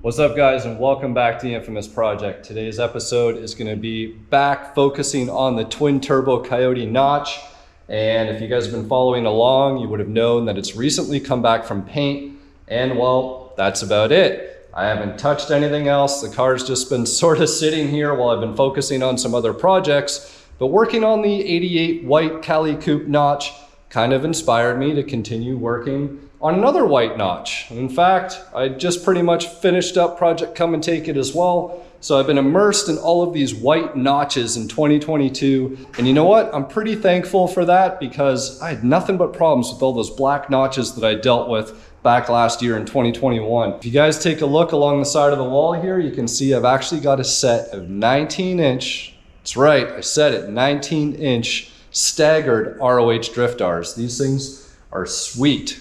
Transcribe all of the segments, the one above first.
What's up, guys, and welcome back to the infamous project. Today's episode is going to be back focusing on the Twin-Turbo Coyote notch. And if you guys have been following along, you would have known that it's recently come back from paint. And well, that's about it. I haven't touched anything else. The car's just been sort of sitting here while I've been focusing on some other projects. But working on the 88 white Cali coupe notch kind of inspired me to continue working on another white notch. In fact, I just pretty much finished up Project Come and Take It as well. So I've been immersed in all of these white notches in 2022. And you know what? I'm pretty thankful for that because I had nothing but problems with all those black notches that I dealt with back last year in 2021. If you guys take a look along the side of the wall here, you can see I've actually got a set of 19-inch, that's right, I said it, 19-inch staggered ROH Drift-Rs. These things are sweet.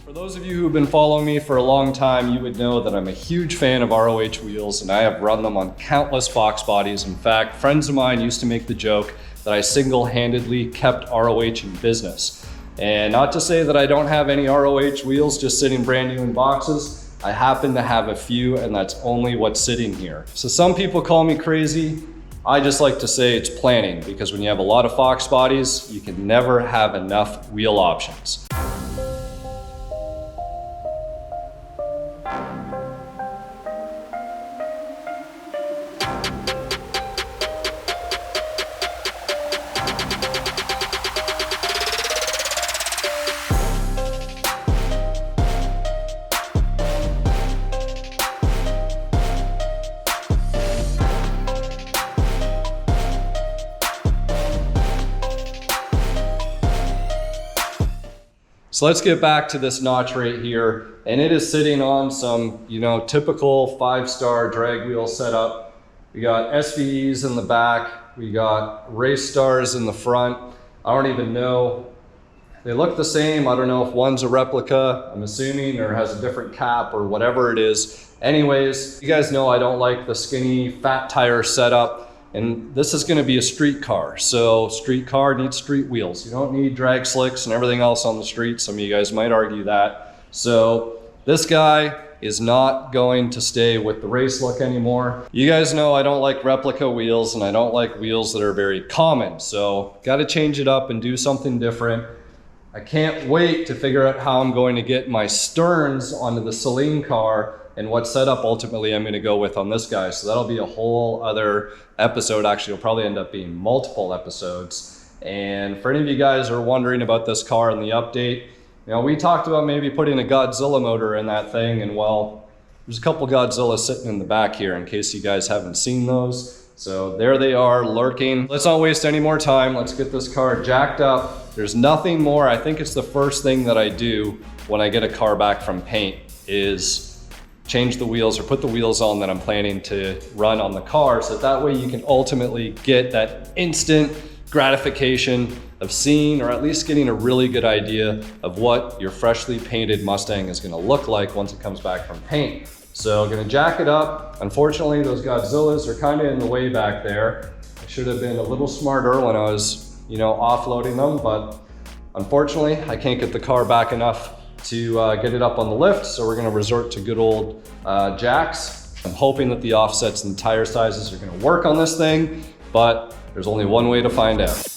For those of you who have been following me for a long time, you would know that I'm a huge fan of ROH wheels, and I have run them on countless Fox bodies. In fact, friends of mine used to make the joke that I single-handedly kept ROH in business. And not to say that I don't have any ROH wheels just sitting brand new in boxes. I happen to have a few, and that's only what's sitting here. So some people call me crazy. I just like to say it's planning, because when you have a lot of Fox bodies, you can never have enough wheel options. So let's get back to this notch right here. And it is sitting on some, typical 5-star drag wheel setup. We got SVEs in the back. We got race stars in the front. I don't even know. They look the same. I don't know if one's a replica, I'm assuming, or has a different cap or whatever it is. Anyways, you guys know I don't like the skinny fat tire setup. And this is going to be a street car. So street car needs street wheels. You don't need drag slicks and everything else on the street. Some of you guys might argue that. So this guy is not going to stay with the race look anymore. You guys know I don't like replica wheels, and I don't like wheels that are very common. So got to change it up and do something different. I can't wait to figure out how I'm going to get my sterns onto the Celine car and what setup ultimately I'm going to go with on this guy. So that'll be a whole other episode. Actually, it'll probably end up being multiple episodes. And for any of you guys who are wondering about this car and the update, we talked about maybe putting a Godzilla motor in that thing, and well, there's a couple Godzillas sitting in the back here in case you guys haven't seen those. So there they are lurking. Let's not waste any more time. Let's get this car jacked up. There's nothing more. I think it's the first thing that I do when I get a car back from paint is change the wheels or put the wheels on that I'm planning to run on the car, so that way you can ultimately get that instant gratification of seeing, or at least getting a really good idea of what your freshly painted Mustang is gonna look like once it comes back from paint. So I'm gonna jack it up. Unfortunately, those Godzillas are kind of in the way back there. I should have been a little smarter when I was, offloading them, but unfortunately, I can't get the car back enough to get it up on the lift, so we're going to resort to good old jacks. I'm hoping that the offsets and the tire sizes are going to work on this thing, but there's only one way to find out.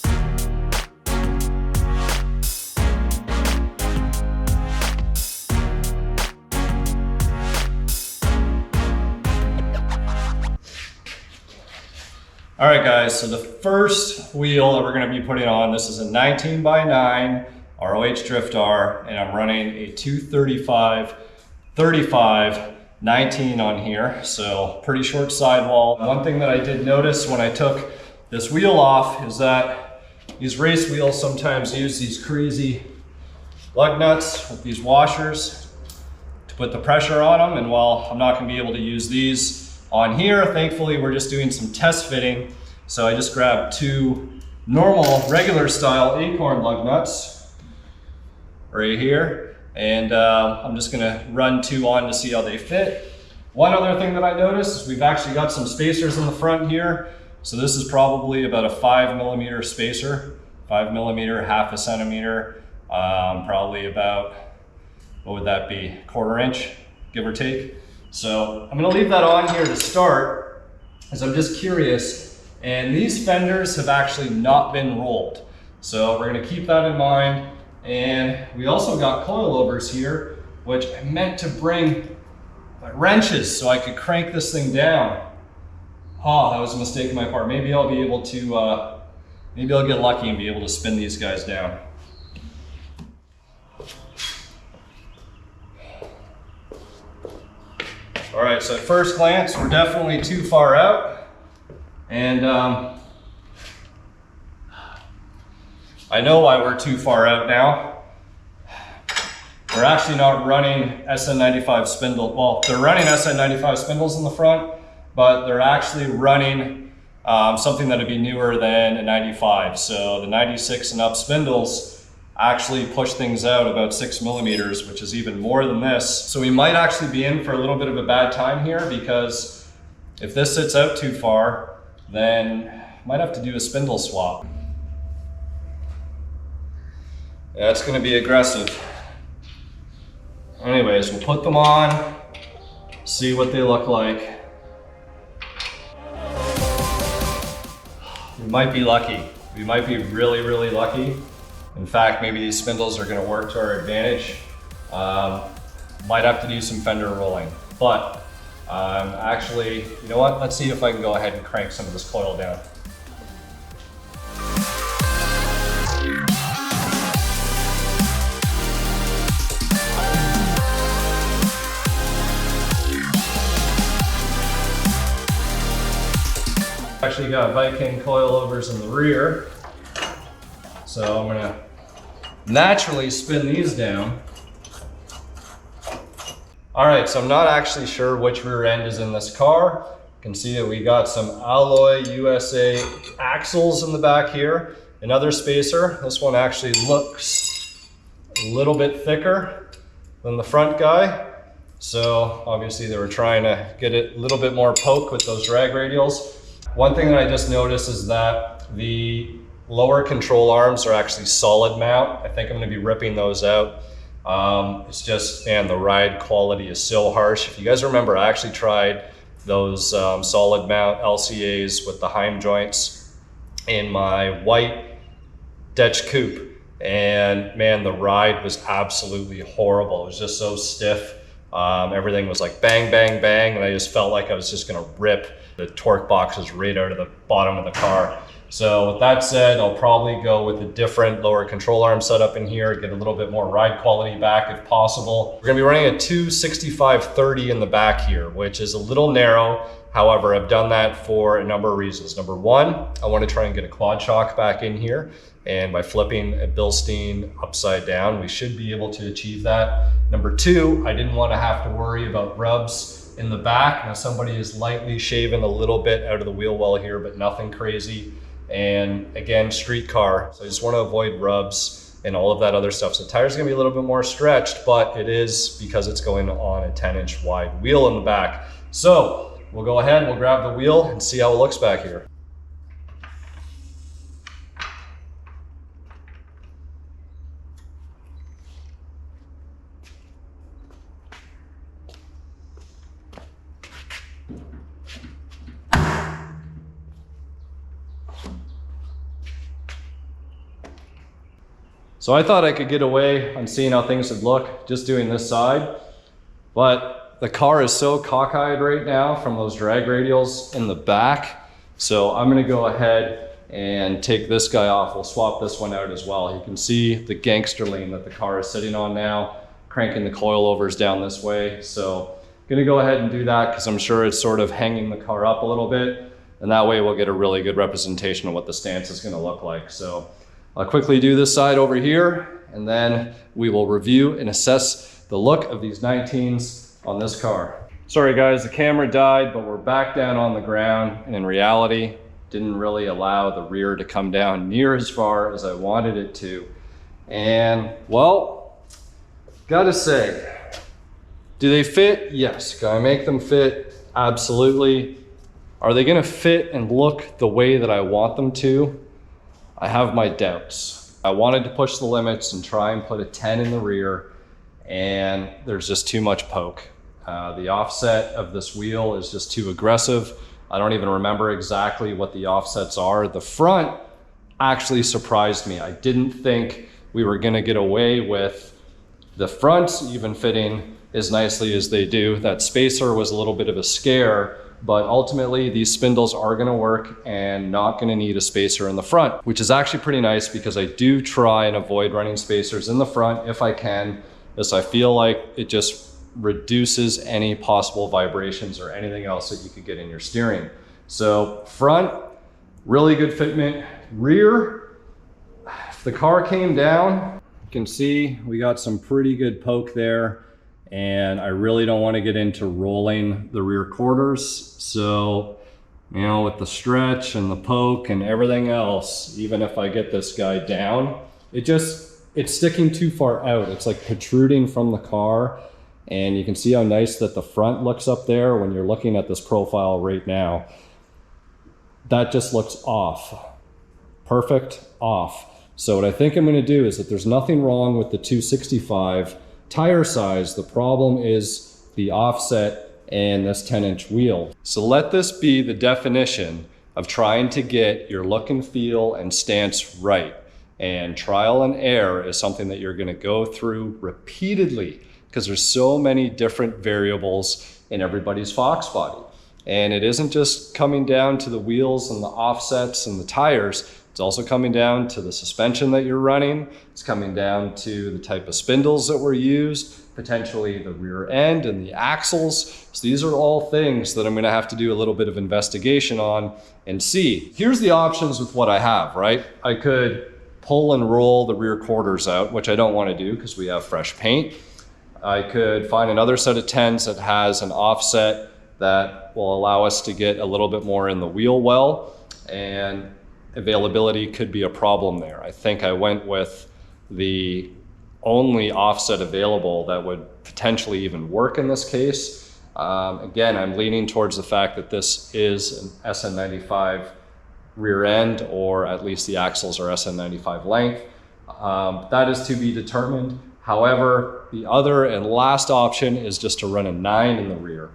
All right, guys, so the first wheel that we're going to be putting on, this is a 19x9 ROH Drift-R, and I'm running a 235/35 19 on here, so pretty short sidewall. One thing that I did notice when I took this wheel off is that these race wheels sometimes use these crazy lug nuts with these washers to put the pressure on them, and while I'm not going to be able to use these on here, thankfully we're just doing some test fitting, so I just grabbed two normal regular style acorn lug nuts right here, and I'm just gonna run two on to see how they fit. One other thing that I noticed is we've actually got some spacers in the front here So this is probably about a 5mm spacer, 5mm, half a centimeter, probably about, what would that be, 1/4 inch, give or take. So I'm gonna leave that on here to start, as I'm just curious. And these fenders have actually not been rolled. So we're gonna keep that in mind. And we also got coilovers here, which I meant to bring my wrenches so I could crank this thing down. Oh, that was a mistake on my part. Maybe I'll be able to, maybe I'll get lucky and be able to spin these guys down. All right, so at first glance, we're definitely too far out. And I know why we're too far out now. We're actually not running SN95 spindle. Well, they're running SN95 spindles in the front, but they're actually running something that would be newer than a 95. So the 96 and up spindles actually push things out about 6mm, which is even more than this. So we might actually be in for a little bit of a bad time here, because if this sits out too far, then might have to do a spindle swap. That's gonna be aggressive. Anyways, we'll put them on, see what they look like. We might be lucky. We might be really, really lucky. In fact, maybe these spindles are gonna work to our advantage. Might have to do some fender rolling, but actually, you know what? Let's see if I can go ahead and crank some of this coil down. Actually got Viking coilovers in the rear. So I'm gonna naturally spin these down. All right, so I'm not actually sure which rear end is in this car. You can see that we got some Alloy USA axles in the back here. Another spacer. This one actually looks a little bit thicker than the front guy. So obviously they were trying to get it a little bit more poke with those drag radials. One thing that I just noticed is that the lower control arms are actually solid mount. I think I'm gonna be ripping those out. It's just, man, the ride quality is so harsh. If you guys remember, I actually tried those solid mount LCAs with the Heim joints in my white Dutch coupe. And man, the ride was absolutely horrible. It was just so stiff. Everything was like bang, bang, bang. And I just felt like I was just gonna rip the torque boxes right out of the bottom of the car. So with that said, I'll probably go with a different lower control arm setup in here, get a little bit more ride quality back if possible. We're gonna be running a 265/30 in the back here, which is a little narrow. However, I've done that for a number of reasons. Number one, I wanna try and get a quad shock back in here. And by flipping a Bilstein upside down, we should be able to achieve that. Number two, I didn't wanna have to worry about rubs in the back. Now somebody is lightly shaven a little bit out of the wheel well here, but nothing crazy. And again, street car, so I just want to avoid rubs and all of that other stuff. So the tire's gonna be a little bit more stretched, but it is because it's going on a 10-inch wide wheel in the back. So we'll go ahead, we'll grab the wheel and see how it looks back here. So I thought I could get away on seeing how things would look just doing this side, but the car is so cockeyed right now from those drag radials in the back. So I'm gonna go ahead and take this guy off. We'll swap this one out as well. You can see the gangster lean that the car is sitting on now, cranking the coilovers down this way. So I'm gonna go ahead and do that because I'm sure it's sort of hanging the car up a little bit. And that way we'll get a really good representation of what the stance is gonna look like. So I'll quickly do this side over here, and then we will review and assess the look of these 19s on this car. Sorry guys, the camera died, but we're back down on the ground, and in reality, didn't really allow the rear to come down near as far as I wanted it to. And well, gotta say, do they fit? Yes. Can I make them fit? Absolutely. Are they gonna fit and look the way that I want them to? I have my doubts. I wanted to push the limits and try and put a 10 in the rear, and there's just too much poke. The offset of this wheel is just too aggressive. I don't even remember exactly what the offsets are. The front actually surprised me. I didn't think we were gonna get away with the fronts even fitting as nicely as they do. That spacer was a little bit of a scare, but ultimately these spindles are gonna work and not gonna need a spacer in the front, which is actually pretty nice because I do try and avoid running spacers in the front if I can, as I feel like it just reduces any possible vibrations or anything else that you could get in your steering. So front, really good fitment. Rear, if the car came down, you can see we got some pretty good poke there, and I really don't want to get into rolling the rear quarters. So, you know, with the stretch and the poke and everything else, even if I get this guy down, it's sticking too far out. It's like protruding from the car. And you can see how nice that the front looks up there when you're looking at this profile right now. That just looks off. Perfect, off. So what I think I'm gonna do is that there's nothing wrong with the 265 tire size. The problem is the offset and this 10-inch wheel. So let this be the definition of trying to get your look and feel and stance right. And trial and error is something that you're gonna go through repeatedly, because there's so many different variables in everybody's Fox body. And it isn't just coming down to the wheels and the offsets and the tires, it's also coming down to the suspension that you're running. It's coming down to the type of spindles that were used, potentially the rear end and the axles. So these are all things that I'm gonna have to do a little bit of investigation on and see. Here's the options with what I have, right? I could pull and roll the rear quarters out, which I don't wanna do because we have fresh paint. I could find another set of 10s that has an offset that will allow us to get a little bit more in the wheel well, and availability could be a problem there. I think I went with the only offset available that would potentially even work in this case. Again, I'm leaning towards the fact that this is an SN95 rear end, or at least the axles are SN95 length. That is to be determined. However, the other and last option is just to run a 9 in the rear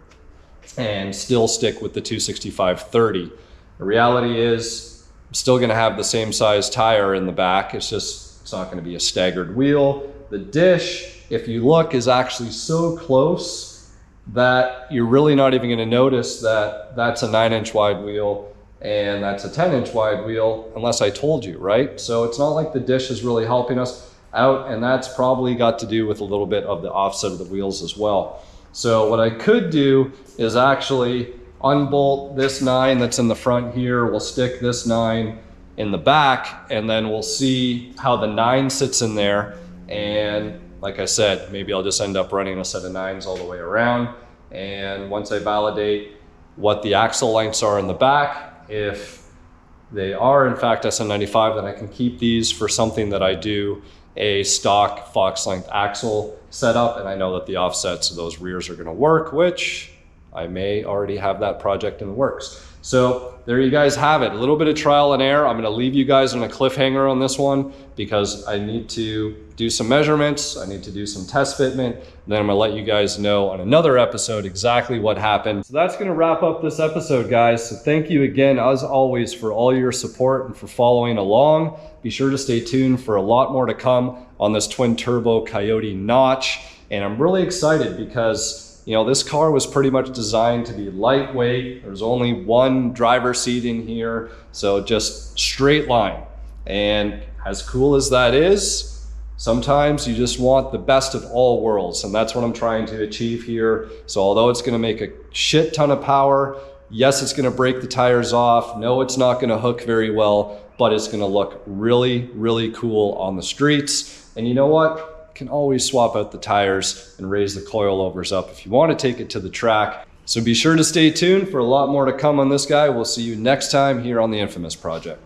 and still stick with the 265/30. The reality is I'm still gonna have the same size tire in the back. It's not gonna be a staggered wheel. The dish, if you look, is actually so close that you're really not even gonna notice that that's a 9-inch wide wheel and that's a 10-inch wide wheel unless I told you, right? So it's not like the dish is really helping us out, and that's probably got to do with a little bit of the offset of the wheels as well. So what I could do is actually unbolt this 9 that's in the front here. We'll stick this 9 in the back, and then we'll see how the 9 sits in there. And like I said, maybe I'll just end up running a set of 9s all the way around. And once I validate what the axle lengths are in the back, if they are in fact SN95, then I can keep these for something that I do a stock Fox length axle setup, and I know that the offsets of those rears are gonna work, which I may already have that project in the works. So there you guys have it, a little bit of trial and error. I'm gonna leave you guys on a cliffhanger on this one because I need to do some measurements, I need to do some test fitment, then I'm gonna let you guys know on another episode exactly what happened. So that's gonna wrap up this episode, guys. So thank you again, as always, for all your support and for following along. Be sure to stay tuned for a lot more to come on this Twin-Turbo Coyote notch. And I'm really excited because you know, this car was pretty much designed to be lightweight. There's only one driver seat in here, so just straight line. And as cool as that is, sometimes you just want the best of all worlds, and that's what I'm trying to achieve here. So although it's gonna make a shit ton of power, yes, it's gonna break the tires off, no, it's not gonna hook very well, but it's gonna look really, really cool on the streets. And you know what? Can always swap out the tires and raise the coilovers up if you want to take it to the track. So be sure to stay tuned for a lot more to come on this guy. We'll see you next time here on the Infamous Project.